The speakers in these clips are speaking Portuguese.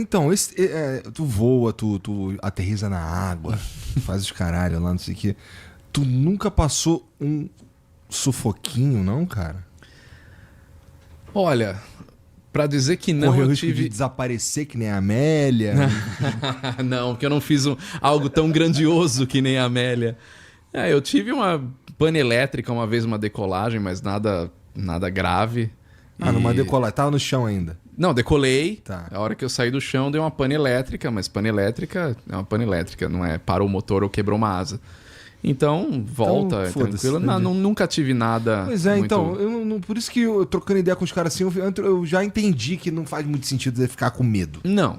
então, tu voa, tu aterriza na água, faz os caralho lá, não sei o quê. Tu nunca passou um sufoquinho, não, cara? Olha, pra dizer que não, Correu eu risco tive... de desaparecer que nem a Amélia. Não, porque eu não fiz algo tão grandioso que nem a Amélia. Eu tive uma pane elétrica uma vez, uma decolagem, mas nada grave. Numa decolagem. Tava no chão ainda. Não, decolei. Tá. A hora que eu saí do chão, deu uma pane elétrica, mas pane elétrica é uma pane elétrica, não é parou o motor ou quebrou uma asa. Então, volta, é tranquilo. Nunca tive nada. Pois é, muito... então, por isso que eu trocando ideia com os caras assim, eu já entendi que não faz muito sentido você ficar com medo. Não.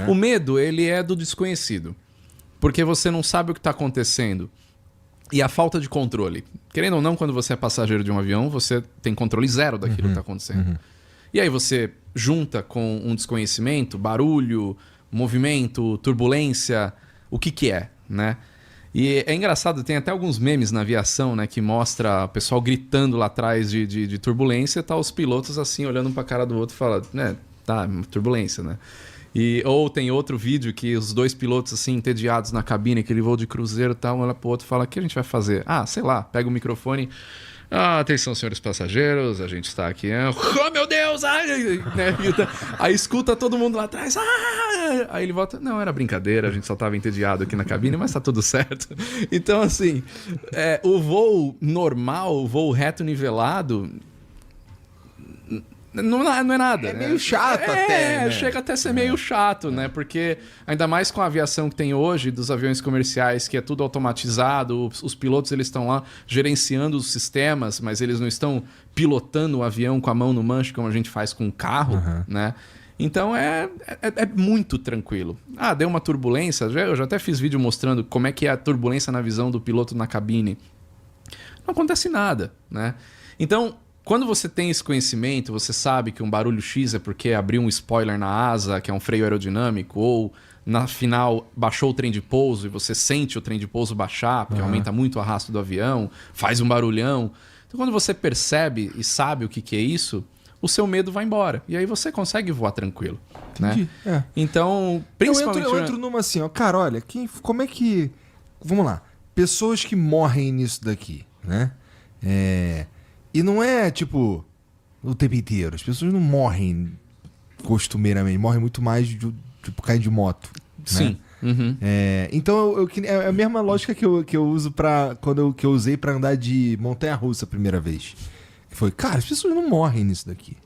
O medo, ele é do desconhecido. Porque você não sabe o que está acontecendo. E a falta de controle. Querendo ou não, quando você é passageiro de um avião, você tem controle zero daquilo que está acontecendo. E aí você junta com um desconhecimento, barulho, movimento, turbulência, o que é, né? E é engraçado, tem até alguns memes na aviação, né, que mostra o pessoal gritando lá atrás de turbulência, tá os pilotos assim, olhando um pra cara do outro e falando, né, tá, turbulência, né? Ou tem outro vídeo que os dois pilotos assim, entediados na cabine, aquele voo de cruzeiro e tal, um olha pro outro e fala, o que a gente vai fazer? Ah, sei lá, pega o microfone... atenção, senhores passageiros, a gente está aqui. Oh, meu Deus! Né? Aí escuta todo mundo lá atrás. Aí ele volta. Não, era brincadeira, a gente só estava entediado aqui na cabine, mas tá tudo certo. Então, assim, o voo normal, o voo reto nivelado. Não é nada. É meio chato até, né? Chega até a ser meio chato, né? Porque ainda mais com a aviação que tem hoje, dos aviões comerciais, que é tudo automatizado, os pilotos eles estão lá gerenciando os sistemas, mas eles não estão pilotando o avião com a mão no manche como a gente faz com um carro, né? Então é muito tranquilo. Deu uma turbulência, eu já até fiz vídeo mostrando como é que é a turbulência na visão do piloto na cabine. Não acontece nada, né? Então... Quando você tem esse conhecimento, você sabe que um barulho X é porque abriu um spoiler na asa, que é um freio aerodinâmico, ou na final baixou o trem de pouso e você sente o trem de pouso baixar, porque aumenta muito o arrasto do avião, faz um barulhão. Então quando você percebe e sabe o que é isso, o seu medo vai embora. E aí você consegue voar tranquilo. Entendi. Né? Então, principalmente... Eu entro numa assim, ó, cara, olha, como é que... Vamos lá. Pessoas que morrem nisso daqui, né? E não é, tipo, o tempo inteiro. As pessoas não morrem costumeiramente. Morrem muito mais de tipo, cair de moto. Sim. Né? Então, é a mesma lógica que eu uso que eu usei pra andar de montanha-russa a primeira vez. Que foi, cara, as pessoas não morrem nisso daqui.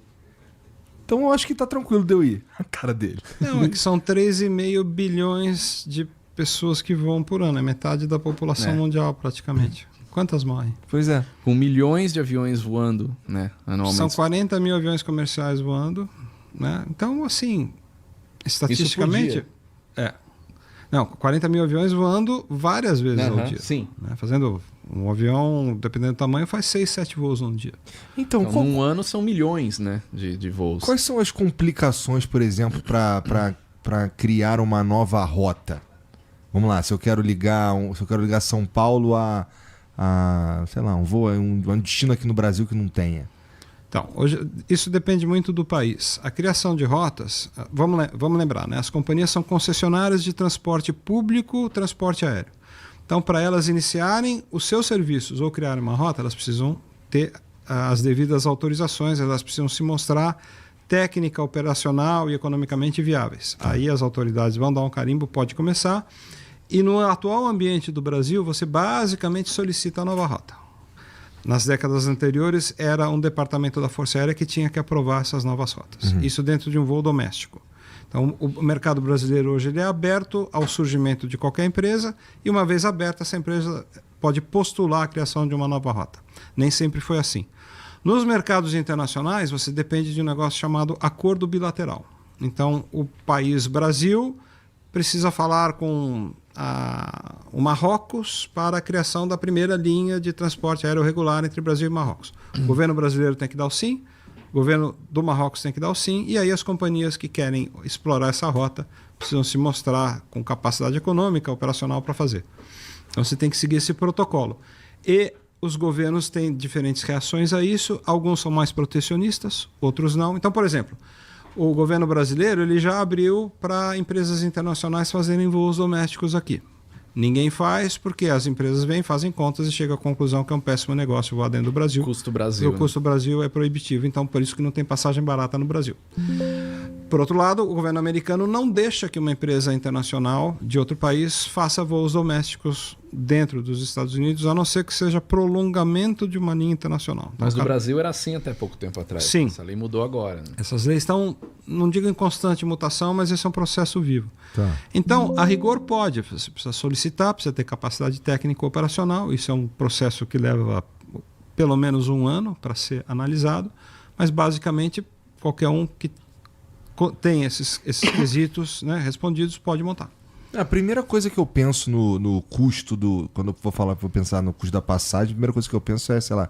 Então, eu acho que tá tranquilo de eu ir. A cara dele. Não, é que são 3,5 bilhões de pessoas que voam por ano. É metade da população mundial, praticamente. Quantas morrem? Pois é. Com milhões de aviões voando, né, anualmente. São 40 mil aviões comerciais voando, né? Então, assim, estatisticamente... Não, 40 mil aviões voando várias vezes ao dia. Sim. Né? Fazendo um avião, dependendo do tamanho, faz 6, 7 voos num dia. Então num ano são milhões, né, de voos. Quais são as complicações, por exemplo, para criar uma nova rota? Vamos lá, se eu quero ligar São Paulo a sei lá, um voo, um destino aqui no Brasil que não tenha. Então, hoje, isso depende muito do país. A criação de rotas, vamos lembrar, né? As companhias são concessionárias de transporte público, transporte aéreo. Então, para elas iniciarem os seus serviços ou criarem uma rota, elas precisam ter as devidas autorizações, elas precisam se mostrar técnica, operacional e economicamente viáveis. Aí as autoridades vão dar um carimbo, pode começar. E no atual ambiente do Brasil, você basicamente solicita a nova rota. Nas décadas anteriores, era um departamento da Força Aérea que tinha que aprovar essas novas rotas. Isso dentro de um voo doméstico. Então, o mercado brasileiro hoje ele é aberto ao surgimento de qualquer empresa e, uma vez aberta, essa empresa pode postular a criação de uma nova rota. Nem sempre foi assim. Nos mercados internacionais, você depende de um negócio chamado acordo bilateral. Então, o país Brasil precisa falar com o Marrocos para a criação da primeira linha de transporte aéreo regular entre Brasil e Marrocos. O governo brasileiro tem que dar o sim, o governo do Marrocos tem que dar o sim, e aí as companhias que querem explorar essa rota precisam se mostrar com capacidade econômica, operacional para fazer. Então você tem que seguir esse protocolo. E os governos têm diferentes reações a isso, alguns são mais protecionistas, outros não. Então, por exemplo, o governo brasileiro ele já abriu para empresas internacionais fazerem voos domésticos aqui. Ninguém faz porque as empresas vêm, fazem contas e chegam à conclusão que é um péssimo negócio voar dentro do Brasil. Custo Brasil. O custo Brasil é proibitivo, então por isso que não tem passagem barata no Brasil. Por outro lado, o governo americano não deixa que uma empresa internacional de outro país faça voos domésticos dentro dos Estados Unidos, a não ser que seja prolongamento de uma linha internacional. Então, Mas no Brasil era assim até pouco tempo atrás. Sim. Essa lei mudou agora. Né? Essas leis estão, não digo em constante mutação, mas esse é um processo vivo. Tá. Então, a rigor pode, você precisa solicitar, precisa ter capacidade técnica operacional, isso é um processo que leva pelo menos 1 ano para ser analisado, mas basicamente qualquer um que tem esses quesitos, né, respondidos pode montar. A primeira coisa que eu penso no custo do... Quando eu vou pensar no custo da passagem, a primeira coisa que eu penso é, sei lá,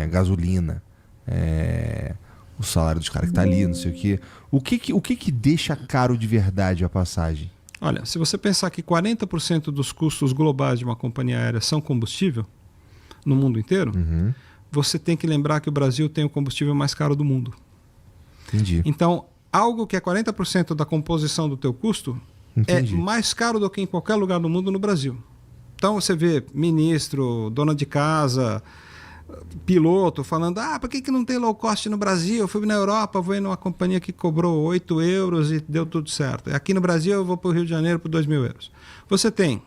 gasolina, o salário dos caras que tá ali, não sei o quê. O que deixa caro de verdade a passagem? Olha, se você pensar que 40% dos custos globais de uma companhia aérea são combustível, no mundo inteiro, você tem que lembrar que o Brasil tem o combustível mais caro do mundo. Entendi. Então, algo que é 40% da composição do teu custo Entendi. é mais caro do que em qualquer lugar do mundo no Brasil. Então você vê ministro, dona de casa, piloto falando, por que não tem low cost no Brasil? Eu fui na Europa, vou numa companhia que cobrou 8 euros e deu tudo certo. Aqui no Brasil eu vou para o Rio de Janeiro por 2.000 euros. Você tem,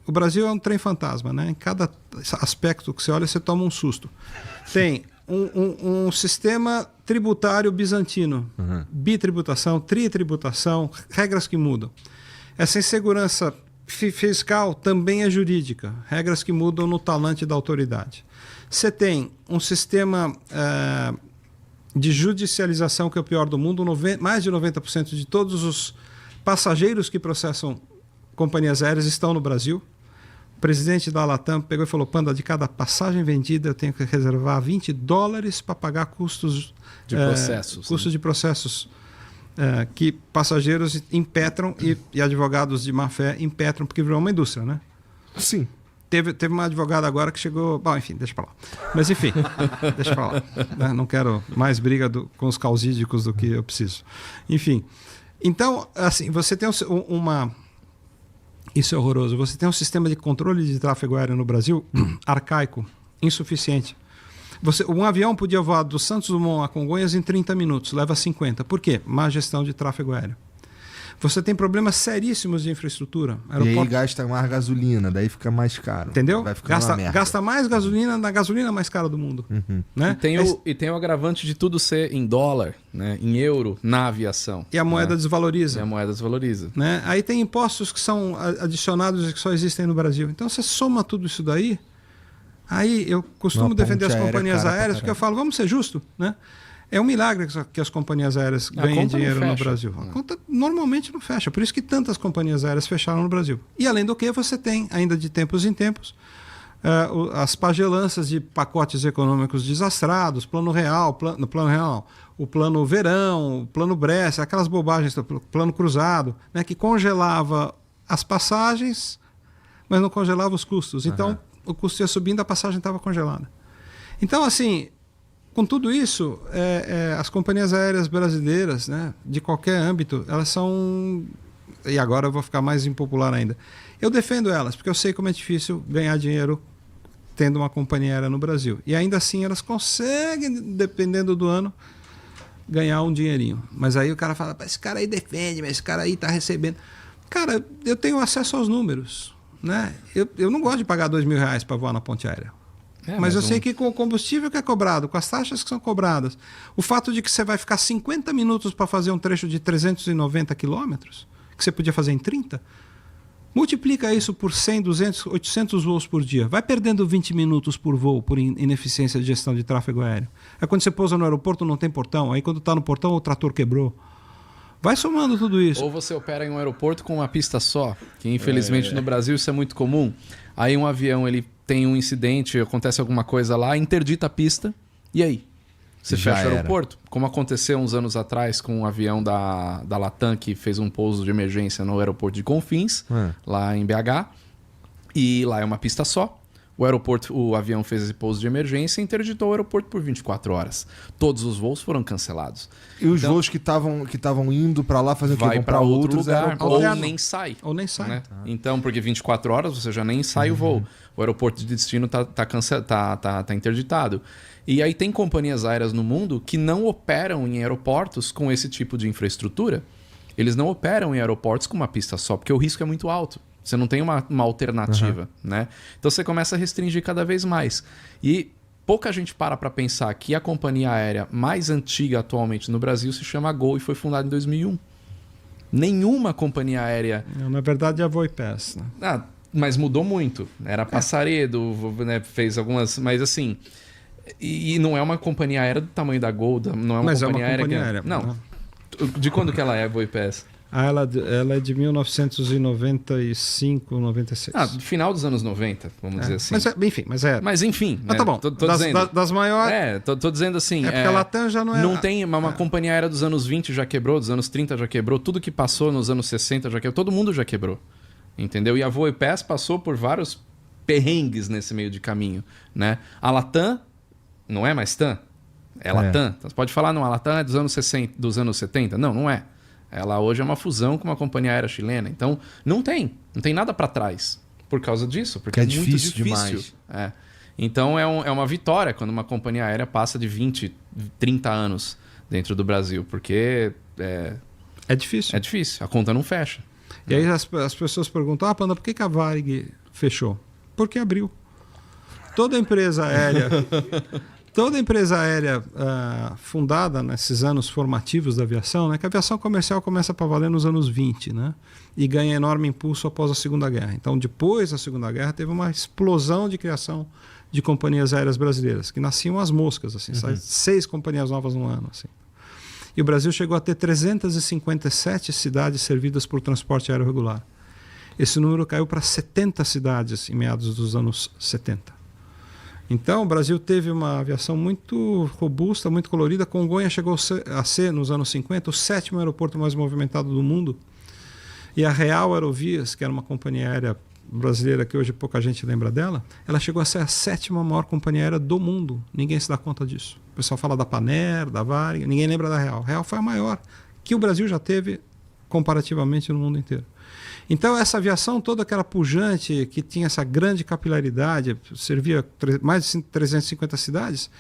o Brasil é um trem fantasma, né? Em cada aspecto que você olha, você toma um susto. Tem um sistema tributário bizantino, bitributação, tritributação, regras que mudam. Essa insegurança fiscal também é jurídica, regras que mudam no talante da autoridade. Você tem um sistema de judicialização que é o pior do mundo, mais de 90% de todos os passageiros que processam companhias aéreas estão no Brasil. O presidente da Latam pegou e falou, Panda, de cada passagem vendida eu tenho que reservar $20 para pagar custos de processos. Custos de processos que passageiros impetram e advogados de má fé impetram, porque virou uma indústria, né? Sim. Teve uma advogada agora que chegou... Bom, enfim, deixa para lá. Mas enfim, deixa para lá. Né? Não quero mais briga com os causídicos do que eu preciso. Enfim. Então, assim, você tem Isso é horroroso. Você tem um sistema de controle de tráfego aéreo no Brasil arcaico, insuficiente. Um avião podia voar do Santos Dumont a Congonhas em 30 minutos, leva 50. Por quê? Má gestão de tráfego aéreo. Você tem problemas seríssimos de infraestrutura. E aí gasta mais gasolina, daí fica mais caro. Entendeu? Vai ficar uma merda. Gasta mais gasolina na gasolina mais cara do mundo. Né? E tem o agravante de tudo ser em dólar, né? Em euro, na aviação. E a moeda desvaloriza. Né? Aí tem impostos que são adicionados e que só existem no Brasil. Então você soma tudo isso daí. Aí eu costumo defender as companhias aéreas porque eu falo, vamos ser justos, né? É um milagre que as companhias aéreas ganhem dinheiro no Brasil. A conta normalmente não fecha. Por isso que tantas companhias aéreas fecharam no Brasil. E além do que, você tem, ainda de tempos em tempos, as pagelanças de pacotes econômicos desastrados, plano real, o plano verão, o plano Bressa, aquelas bobagens, o plano cruzado, né, que congelava as passagens, mas não congelava os custos. Então, o custo ia subindo, a passagem estava congelada. Então, assim, com tudo isso, as companhias aéreas brasileiras, né, de qualquer âmbito, elas são... E agora eu vou ficar mais impopular ainda. Eu defendo elas, porque eu sei como é difícil ganhar dinheiro tendo uma companhia aérea no Brasil. E ainda assim elas conseguem, dependendo do ano, ganhar um dinheirinho. Mas aí o cara fala, esse cara aí defende, mas esse cara aí está recebendo. Cara, eu tenho acesso aos números. Né? Eu não gosto de pagar R$2.000 para voar na ponte aérea. Mas eu sei que com o combustível que é cobrado, com as taxas que são cobradas, o fato de que você vai ficar 50 minutos para fazer um trecho de 390 quilômetros, que você podia fazer em 30, multiplica isso por 100, 200, 800 voos por dia. Vai perdendo 20 minutos por voo por ineficiência de gestão de tráfego aéreo. Aí quando você pousa no aeroporto não tem portão, aí quando está no portão o trator quebrou. Vai somando tudo isso. Ou você opera em um aeroporto com uma pista só, que infelizmente no Brasil isso é muito comum. Aí um avião ele tem um incidente, acontece alguma coisa lá, interdita a pista, e aí? Você fecha o aeroporto? Como aconteceu uns anos atrás com um avião da Latam que fez um pouso de emergência no aeroporto de Confins, lá em BH, e lá é uma pista só. o avião fez esse pouso de emergência e interditou o aeroporto por 24 horas. Todos os voos foram cancelados. E os voos que estavam indo para lá fazer o quê? Vai Vão para pra outro outros lugar, aeroportos. ou nem sai. Ou nem sai. Né? Então, porque 24 horas você já nem sai o voo. O aeroporto de destino tá interditado. E aí tem companhias aéreas no mundo que não operam em aeroportos com esse tipo de infraestrutura. Eles não operam em aeroportos com uma pista só, porque o risco é muito alto. Você não tem uma alternativa, né? Então você começa a restringir cada vez mais. E pouca gente para pensar que a companhia aérea mais antiga atualmente no Brasil se chama Gol e foi fundada em 2001. Nenhuma companhia aérea... Na verdade, é a Voipass, né? Mas mudou muito. Era Passaredo, né? Fez algumas... Mas assim... E não é uma companhia aérea do tamanho da Gol, não é uma companhia aérea. Não. Né? De quando que ela é, a Voipass? Ela é de 1995, 96. Final dos anos 90, vamos dizer assim. Mas enfim, né? tá bom. Tô dizendo, das maiores... tô dizendo assim... porque a Latam já não é... Não tem uma companhia aérea dos anos 20 já quebrou, dos anos 30 já quebrou, tudo que passou nos anos 60 já quebrou, todo mundo já quebrou. Entendeu? E a Voipass passou por vários perrengues nesse meio de caminho, né? A Latam não é mais TAM, é Latam. Então, você pode falar, não, a Latam é dos anos 60, dos anos 70. Não é. Ela hoje é uma fusão com uma companhia aérea chilena. Então, não tem nada para trás por causa disso, porque é muito difícil demais. Então, é uma vitória quando uma companhia aérea passa de 20, 30 anos dentro do Brasil, porque é difícil. É difícil, a conta não fecha. E aí as pessoas perguntam, Panda, por que a Varig fechou? Porque abriu. Toda empresa aérea... Toda empresa aérea fundada nesses anos formativos da aviação, né, que a aviação comercial começa para valer nos anos 20, né, e ganha enorme impulso após a Segunda Guerra. Então, depois da Segunda Guerra, teve uma explosão de criação de companhias aéreas brasileiras, que nasciam às moscas, assim, 6 companhias novas no ano. Assim. E o Brasil chegou a ter 357 cidades servidas por transporte aéreo regular. Esse número caiu para 70 cidades em meados dos anos 70. Então, o Brasil teve uma aviação muito robusta, muito colorida. Congonha chegou a ser, nos anos 50, o 7º aeroporto mais movimentado do mundo. E a Real Aerovias, que era uma companhia aérea brasileira que hoje pouca gente lembra dela, ela chegou a ser a 7ª maior companhia aérea do mundo. Ninguém se dá conta disso. O pessoal fala da Paner, da Varig, ninguém lembra da Real. A Real foi a maior que o Brasil já teve comparativamente no mundo inteiro. Então, essa aviação toda que era pujante, que tinha essa grande capilaridade, servia mais de 350 cidades,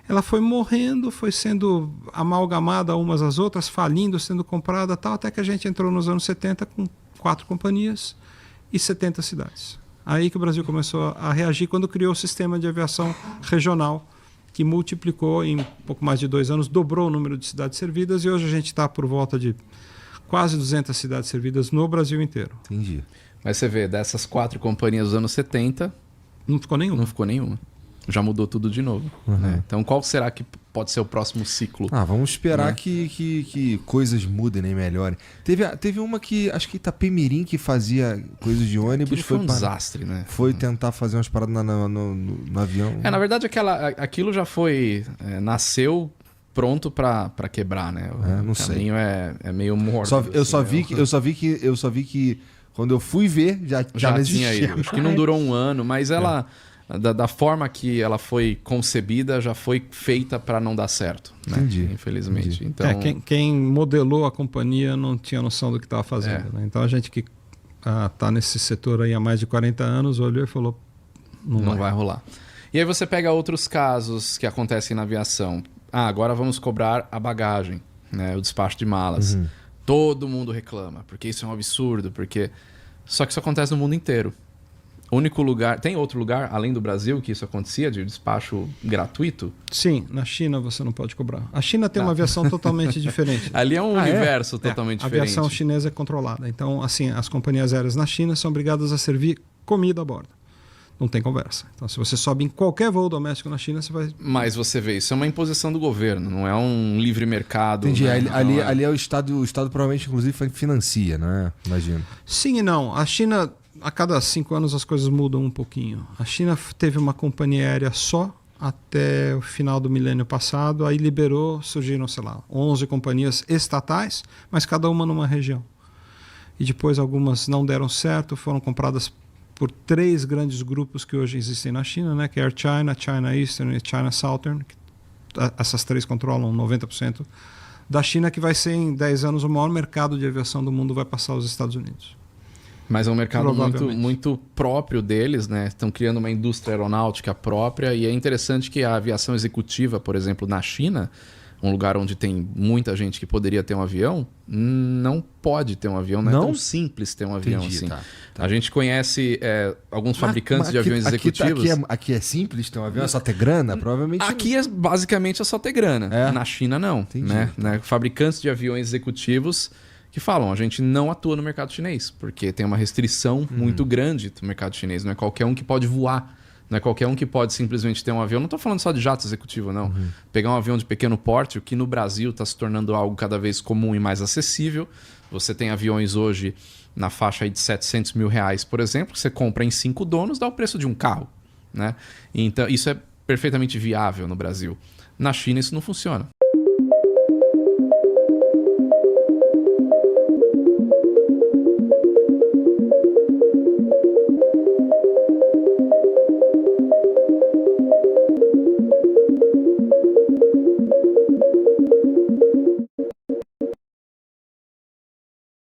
ela foi morrendo, foi sendo amalgamada umas às outras, falindo, sendo comprada, tal, até que a gente entrou nos anos 70 com 4 companhias e 70 cidades. Aí que o Brasil começou a reagir quando criou o sistema de aviação regional, que multiplicou em pouco mais de 2 anos, dobrou o número de cidades servidas, e hoje a gente está por volta de quase 200 cidades servidas no Brasil inteiro. Entendi. Mas você vê, dessas 4 companhias dos anos 70... Não ficou nenhuma. Não ficou nenhuma. Já mudou tudo de novo. Né? Então, qual será que pode ser o próximo ciclo? Vamos esperar que coisas mudem, né, melhorem. Teve uma que, acho que Itapemirim, que fazia coisas de ônibus. Foi um desastre, né? Foi tentar fazer umas paradas no avião. Na verdade, aquilo já foi... nasceu... pronto para quebrar, né? Não caminho é meio morto. Eu só vi que quando eu fui ver já não tinha existia. ido. Acho que não durou um ano, mas ela da forma que ela foi concebida já foi feita para não dar certo, né? Entendi. Infelizmente. Entendi. Então Quem modelou a companhia não tinha noção do que estava fazendo. Né? Então a gente que está nesse setor aí há mais de 40 anos olhou e falou não vai rolar. E aí você pega outros casos que acontecem na aviação. Agora vamos cobrar a bagagem, né? O despacho de malas. Todo mundo reclama, porque isso é um absurdo, Só que isso acontece no mundo inteiro. O único lugar... Tem outro lugar, além do Brasil, que isso acontecia, de despacho gratuito? Sim, na China você não pode cobrar. A China tem uma aviação totalmente diferente. Ali é um universo totalmente diferente. A aviação chinesa é controlada. Então, assim, as companhias aéreas na China são obrigadas a servir comida a bordo. Não tem conversa. Então, se você sobe em qualquer voo doméstico na China, você vai... Mas você vê, isso é uma imposição do governo, não é um livre mercado. Entendi. Né? Ali é o Estado provavelmente, inclusive, financia, né? Imagino. Sim e não. A China, a cada 5 anos, as coisas mudam um pouquinho. A China teve uma companhia aérea só até o final do milênio passado, aí liberou, surgiram, 11 companhias estatais, mas cada uma numa região. E depois algumas não deram certo, foram compradas por 3 grandes grupos que hoje existem na China, né? Que é Air China, China Eastern e China Southern. Essas 3 controlam 90% da China, que vai ser em 10 anos o maior mercado de aviação do mundo, vai passar os Estados Unidos. Mas é um mercado muito próprio deles, né? Estão criando uma indústria aeronáutica própria e é interessante que a aviação executiva, por exemplo, na China, um lugar onde tem muita gente que poderia ter um avião, não pode ter um avião, não é tão simples ter um avião assim. Tá. A gente conhece alguns fabricantes de aviões executivos. Aqui é simples ter um avião, é só ter grana? Provavelmente Aqui basicamente é só ter grana. É? Na China não. Entendi. Né? Fabricantes de aviões executivos que falam, a gente não atua no mercado chinês, porque tem uma restrição muito grande do mercado chinês. Não é qualquer um que pode voar. Não é qualquer um que pode simplesmente ter um avião. Não estou falando só de jato executivo, não. Pegar um avião de pequeno porte, o que no Brasil está se tornando algo cada vez comum e mais acessível. Você tem aviões hoje na faixa aí de R$700 mil, por exemplo, que você compra em 5 donos, dá o preço de um carro. Né? Então, isso é perfeitamente viável no Brasil. Na China isso não funciona.